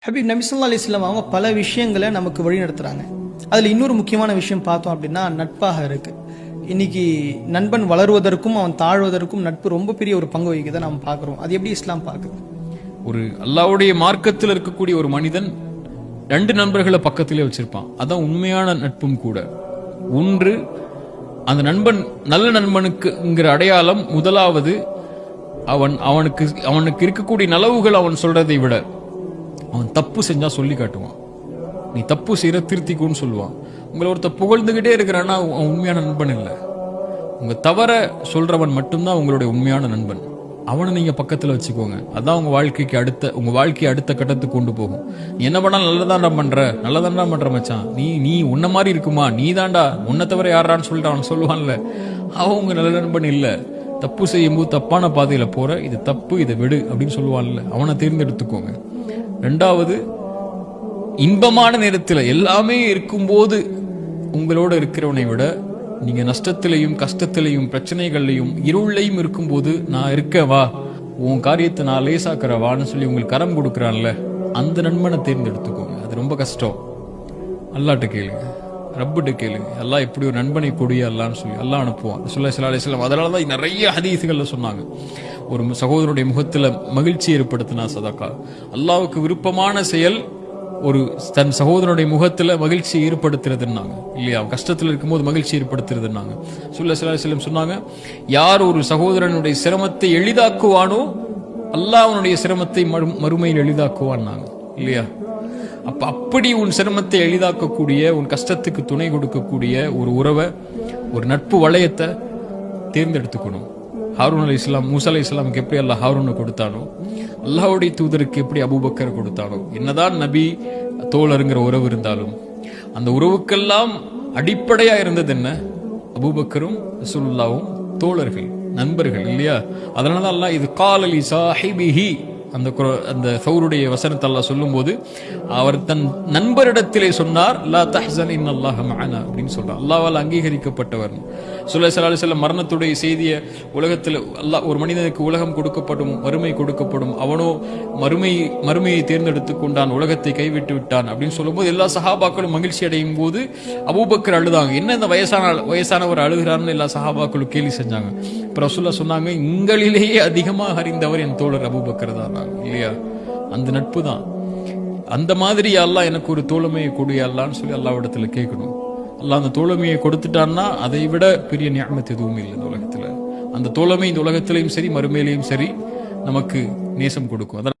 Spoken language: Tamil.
ஹபீப் நபி ஸல்லல்லாஹு அலைஹி வஸல்லம் அவங்க பல விஷயங்களை நமக்கு வழி நடத்துறாங்க. அதில் இன்னொரு முக்கியமான விஷயம் பார்த்தோம் அப்படின்னா நட்பாக இருக்கு. இன்னைக்கு நண்பன் வளருவதற்கும் அவன் தாழ்வதற்கும் நட்பு ரொம்ப பெரிய ஒரு பங்கு வகிக்கிறத நம்ம பார்க்குறோம். அது எப்படி இஸ்லாம் பார்க்குது? ஒரு அல்லாஹ்வுடைய மார்க்கத்தில் இருக்கக்கூடிய ஒரு மனிதன் 2 நண்பர்களை பக்கத்திலே வச்சிருப்பான். அதான் உண்மையான நட்பும் கூட. ஒன்று, அந்த நண்பன் நல்ல நண்பனுக்குங்கிற அடையாளம் முதலாவது அவனுக்கு இருக்கக்கூடிய நலவுகள் அவன் சொல்றதை விட அவன் தப்பு செஞ்சா சொல்லி காட்டுவான். நீ தப்பு செய்யற திருத்திக்குன்னு சொல்லுவான். உங்களை ஒருத்த புகழ்ந்துகிட்டே இருக்கிறான்னா அவன் உண்மையான நண்பன் இல்லை. உங்க தவற சொல்றவன் மட்டும்தான் உங்களுடைய உண்மையான நண்பன். அவனை நீங்க பக்கத்துல வச்சுக்கோங்க. அதான் உங்க வாழ்க்கையை அடுத்த கட்டத்துக்கு கொண்டு போகும். நீ என்ன பண்ணாலும் நல்லதாண்டா பண்ற மச்சான், நீ உன்ன மாதிரி இருக்குமா, நீ தாண்டா, உன்னை தவிர யாரான்னு சொல்லிட்டு அவன் சொல்லுவான்ல, அவன் உங்க நல்ல நண்பன் இல்ல. தப்பு செய்யும் போது தப்பான பாதையில போற, இது தப்பு, இதை விடு அப்படின்னு சொல்லுவான்ல, அவனை தேர்ந்தெடுத்துக்கோங்க. 2வது, இன்பமான நேரத்தில் எல்லாமே இருக்கும்போது உங்களோட இருக்கிறவனை விட நீங்க நஷ்டத்திலையும் கஷ்டத்திலையும் பிரச்சனைகள்லையும் இருளையும் இருக்கும்போது நான் இருக்கவா, உன் காரியத்தை நான் லேசாக்குறவான்னு சொல்லி உங்களுக்கு கரம் கொடுக்குறான்ல, அந்த நண்பனை தேர்ந்தெடுத்துக்கோங்க. அது ரொம்ப கஷ்டம். அல்லாட்ட கேளுங்க, ரப்பிட்ட கேளுங்க, அல்லாஹ் எப்படி ஒரு நண்பனை கொடிய அல்லான்னு சொல்லி அல்லாஹ் அனுப்புவான். ஸல்லல்லாஹு அலைஹி வஸல்லம் அதனாலதான் நிறைய ஹதீஸ்கள்ல சொன்னாங்க, ஒரு சகோதரனுடைய முகத்துல மகிழ்ச்சி ஏற்படுத்தினா சதக்கா. அல்லாஹ்வுக்கு விருப்பமான செயல் ஒரு தன் சகோதரனுடைய முகத்துல மகிழ்ச்சி ஏற்படுத்துறதுன்னாங்க இல்லையா? கஷ்டத்துல இருக்கும்போது மகிழ்ச்சி ஏற்படுத்துறதுன்னாங்க. ஸல்லல்லாஹு அலைஹி வஸல்லம் சொன்னாங்க, யார் ஒரு சகோதரனுடைய சிரமத்தை எளிதாக்குவானோ அல்லாஹ் அவனுடைய சிரமத்தை மறுமையில் எளிதாக்குவான்னாங்க இல்லையா? அப்படி உன் சிரமத்தை எளிதாக்கக்கூடிய, உன் கஷ்டத்துக்கு துணை கொடுக்கக்கூடிய ஒரு உறவை, ஒரு நட்பு வளையத்தை தேர்ந்தெடுத்துக்கணும். ஹாரூன் அலைஹிஸ்ஸலாம், மூசா அலைஹிஸ்ஸலாமுக்கு எப்படி அல்லாஹ் ஹாரூனை கொடுத்தானோ, அல்லாஹ்வுடைய தூதருக்கு எப்படி அபூபக்கர் கொடுத்தானோ, என்னதான் நபி தோழருங்கிற உறவு இருந்தாலும் அந்த உறவுக்கெல்லாம் அடிப்படையா இருந்தது என்ன? அபூபக்கரும் ரசூலுல்லாஹும் தோழர்கள், நண்பர்கள் இல்லையா? அதனால அல்லாஹ் இது காலலி சாஹிபிஹி, அந்த சௌருடைய வசனத்தை அல்லாஹ் சொல்லும் போது அவர் தன் நண்பரிடத்திலே சொன்னார், லா தஹ்சன் இன்னல்லாஹ மஅனா அப்படின்னு சொல்றார். அல்லாஹ்வால் அங்கீகரிக்கப்பட்டவர். ஸல்லல்லாஹு அலைஹி வஸல்லம் மரணத்துடைய செய்தியை உலகத்தில் அல்லாஹ், ஒரு மனிதனுக்கு உலகம் கொடுக்கப்படும், மறுமை கொடுக்கப்படும், அவனோ மறுமையை தேர்ந்தெடுத்து கொண்டான், உலகத்தை கைவிட்டு விட்டான் அப்படின்னு சொல்லும்போது எல்லா சஹாபாக்களும் மகிழ்ச்சி அடையும் போது அபூபக்கர் அழுதாங்க. என்ன இந்த வயசானவர் அழுகிறார்னு எல்லா சஹாபாக்களும் கேலி செஞ்சாங்க. இப்ப ரசூலுல்லாஹ் சொன்னாங்க, உங்களிலேயே அதிகமாக அறிந்தவர் என் தோழர் அபூபக்கர் தான் இல்லையா? அந்த நட்பு தான். அந்த மாதிரி அல்லாஹ் எனக்கு ஒரு தோழமையை கொடு அல்லான்னு சொல்லி அல்லாஹ்விடத்துல கேட்கணும். அல்லாஹ் அந்த தோழமையை கொடுத்துட்டான்னா அதை விட பெரிய நிஅமத் எதுவுமே இல்லை இந்த உலகத்துல. அந்த தோழமை இந்த உலகத்திலையும் சரி மறுமையிலையும் சரி நமக்கு நேசம் கொடுக்கும்.